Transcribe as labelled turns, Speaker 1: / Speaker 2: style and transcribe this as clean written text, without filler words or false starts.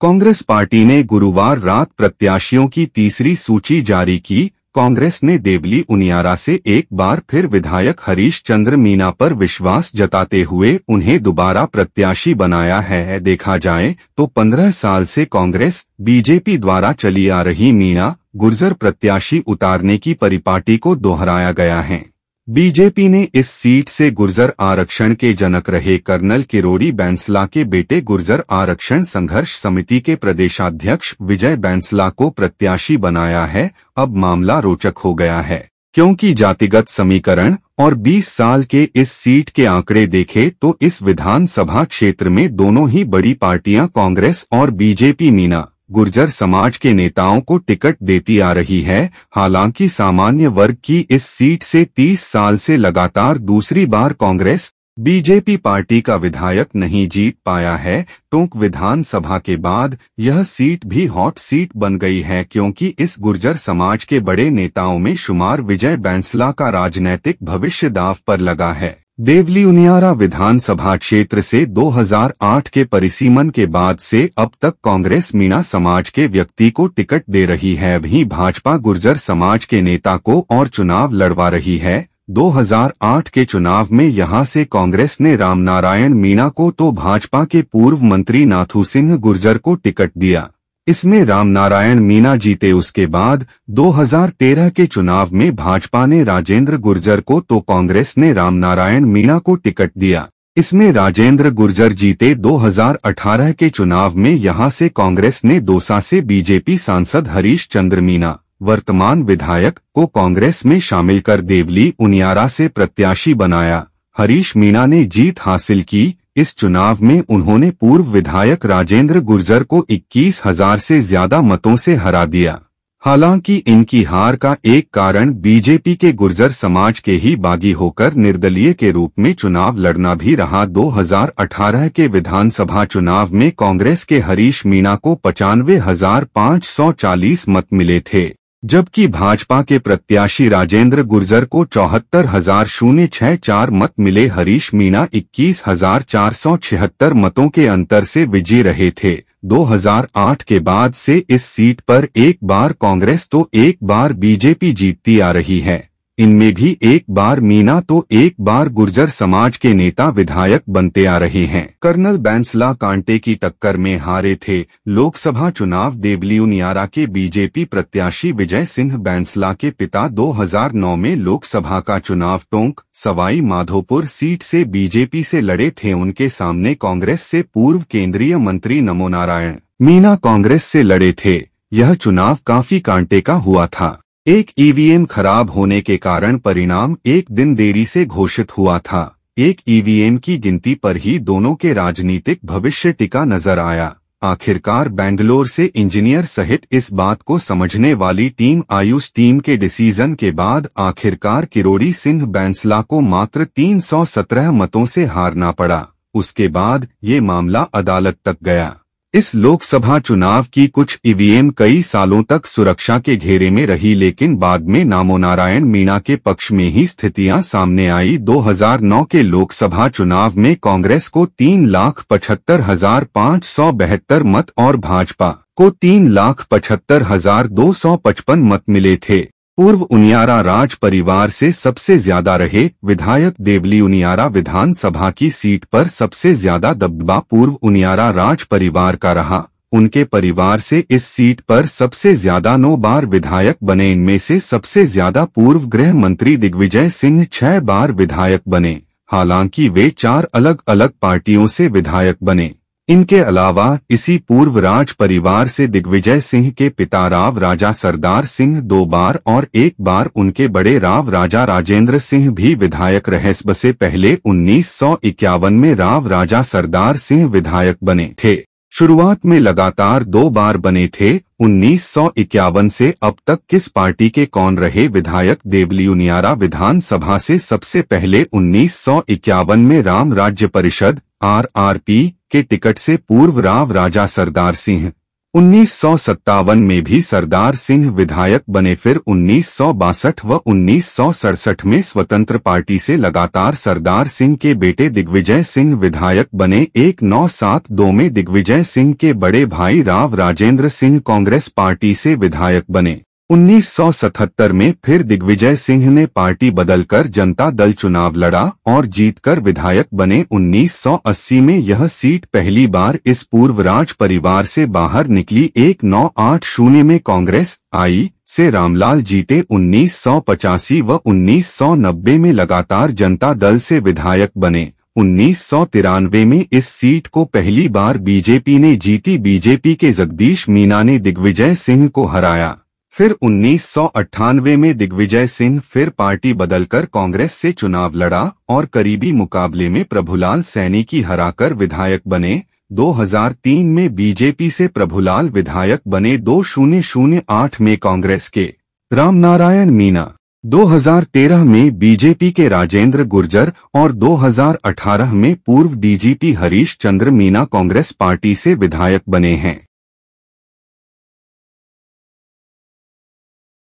Speaker 1: Congress party ने गुरुवार रात प्रत्याशियों की तीसरी सूची जारी की। कांग्रेस ने देवली उनियारा से एक बार फिर विधायक हरीश चंद्र मीणा पर विश्वास जताते हुए उन्हें दोबारा प्रत्याशी बनाया है। देखा जाए तो 15 साल से कांग्रेस बीजेपी द्वारा चली आ रही मीणा गुर्जर प्रत्याशी उतारने की परिपाटी को दोहराया गया है। बीजेपी ने इस सीट से गुर्जर आरक्षण के जनक रहे कर्नल किरोड़ी बैंसला के बेटे गुर्जर आरक्षण संघर्ष समिति के प्रदेशाध्यक्ष विजय बैंसला को प्रत्याशी बनाया है। अब मामला रोचक हो गया है, क्योंकि जातिगत समीकरण और 20 साल के इस सीट के आंकड़े देखे तो इस विधानसभा क्षेत्र में दोनों ही बड़ी पार्टियां कांग्रेस और बीजेपी मीणा गुर्जर समाज के नेताओं को टिकट देती आ रही है। हालांकि सामान्य वर्ग की इस सीट से 30 साल से लगातार दूसरी बार कांग्रेस बीजेपी पार्टी का विधायक नहीं जीत पाया है। टोंक विधानसभा के बाद यह सीट भी हॉट सीट बन गई है, क्योंकि इस गुर्जर समाज के बड़े नेताओं में शुमार विजय बैंसला का राजनैतिक भविष्य दांव पर लगा है। देवली उनियारा विधानसभा क्षेत्र से 2008 के परिसीमन के बाद से अब तक कांग्रेस मीणा समाज के व्यक्ति को टिकट दे रही है, वहीं भाजपा गुर्जर समाज के नेता को और चुनाव लड़वा रही है। 2008 के चुनाव में यहां से कांग्रेस ने रामनारायण मीणा को तो भाजपा के पूर्व मंत्री नाथू सिंह गुर्जर को टिकट दिया। इसमें रामनारायण मीणा जीते। उसके बाद 2013 के चुनाव में भाजपा ने राजेंद्र गुर्जर को तो कांग्रेस ने रामनारायण मीणा को टिकट दिया। इसमें राजेंद्र गुर्जर जीते। 2018 के चुनाव में यहां से कांग्रेस ने दौसा से बीजेपी सांसद हरीश चंद्र मीणा वर्तमान विधायक को कांग्रेस में शामिल कर देवली उनियारा से प्रत्याशी बनाया। हरीश मीणा ने जीत हासिल की। इस चुनाव में उन्होंने पूर्व विधायक राजेंद्र गुर्जर को 21,000 से ज्यादा मतों से हरा दिया। हालांकि इनकी हार का एक कारण बीजेपी के गुर्जर समाज के ही बागी होकर निर्दलीय के रूप में चुनाव लड़ना भी रहा। 2018 के विधानसभा चुनाव में कांग्रेस के हरीश मीणा को 95,540 मत मिले थे, जबकि भाजपा के प्रत्याशी राजेंद्र गुर्जर को 74,064 मत मिले। हरीश मीणा 21,476 मतों के अंतर से विजयी रहे थे। 2008 के बाद से इस सीट पर एक बार कांग्रेस तो एक बार बीजेपी जीतती आ रही है। इनमें भी एक बार मीणा तो एक बार गुर्जर समाज के नेता विधायक बनते आ रहे हैं। कर्नल बैंसला कांटे की टक्कर में हारे थे। लोकसभा चुनाव देवली उनियारा के बीजेपी प्रत्याशी विजय सिंह बैंसला के पिता 2009 में लोकसभा का चुनाव टोंक सवाई माधोपुर सीट से बीजेपी से लड़े थे। उनके सामने कांग्रेस से पूर्व केंद्रीय मंत्री नमो नारायण मीणा कांग्रेस से लड़े थे। यह चुनाव काफी कांटे का हुआ था। एक ईवीएम खराब होने के कारण परिणाम एक दिन देरी से घोषित हुआ था। एक ईवीएम की गिनती पर ही दोनों के राजनीतिक भविष्य टिका नजर आया। आखिरकार बेंगलोर से इंजीनियर सहित इस बात को समझने वाली टीम आयुष टीम के डिसीजन के बाद आखिरकार किरोड़ी सिंह बैंसला को मात्र 317 मतों से हारना पड़ा। उसके बाद ये मामला अदालत तक गया। इस लोकसभा चुनाव की कुछ ईवीएम कई सालों तक सुरक्षा के घेरे में रही, लेकिन बाद में नमो नारायण मीणा के पक्ष में ही स्थितियां सामने आई। 2009 के लोकसभा चुनाव में कांग्रेस को 3,75,572 मत और भाजपा को 3,75,255 मत मिले थे। पूर्व उनियारा राज परिवार से सबसे ज्यादा रहे विधायक देवली उनियारा विधानसभा की सीट पर सबसे ज्यादा दबदबा पूर्व उनियारा राज परिवार का रहा। उनके परिवार से इस सीट पर सबसे ज्यादा 9 बार विधायक बने। इनमें से सबसे ज्यादा पूर्व गृह मंत्री दिग्विजय सिंह 6 बार विधायक बने। हालांकि वे 4 अलग अलग पार्टियों से विधायक बने। इनके अलावा इसी पूर्व राज परिवार से दिग्विजय सिंह के पिता राव राजा सरदार सिंह 2 बार और 1 बार उनके बड़े राव राजा राजेंद्र सिंह भी विधायक रहे। सबसे पहले 1951 में राव राजा सरदार सिंह विधायक बने थे। शुरुआत में लगातार 2 बार बने थे। 1951 से अब तक किस पार्टी के कौन रहे विधायक? देवली उनियारा विधानसभा से सबसे पहले 1951 में राम राज्य परिषद RRP के टिकट से पूर्व राव राजा सरदार सिंह, 1957 में भी सरदार सिंह विधायक बने। फिर 1962 व 1967 में स्वतंत्र पार्टी से लगातार सरदार सिंह के बेटे दिग्विजय सिंह विधायक बने। 1972 में दिग्विजय सिंह के बड़े भाई राव राजेंद्र सिंह कांग्रेस पार्टी से विधायक बने। 1977 में फिर दिग्विजय सिंह ने पार्टी बदलकर जनता दल चुनाव लड़ा और जीतकर विधायक बने। 1980 में यह सीट पहली बार इस पूर्व राज परिवार से बाहर निकली। 1980 में कांग्रेस आई से रामलाल जीते। 1985 व 1990 में लगातार जनता दल से विधायक बने। 1993 में इस सीट को पहली बार बीजेपी ने जीती। बीजेपी के जगदीश मीना ने दिग्विजय सिंह को हराया। फिर 1998 में दिग्विजय सिंह फिर पार्टी बदलकर कांग्रेस से चुनाव लड़ा और करीबी मुकाबले में प्रभुलाल सैनी की हराकर विधायक बने। 2003 में बीजेपी से प्रभुलाल विधायक बने। 2008 में कांग्रेस के रामनारायण मीना, 2013 में बीजेपी के राजेंद्र गुर्जर और 2018 में पूर्व डीजीपी हरीश चंद्र मीना कांग्रेस पार्टी से विधायक बने हैं।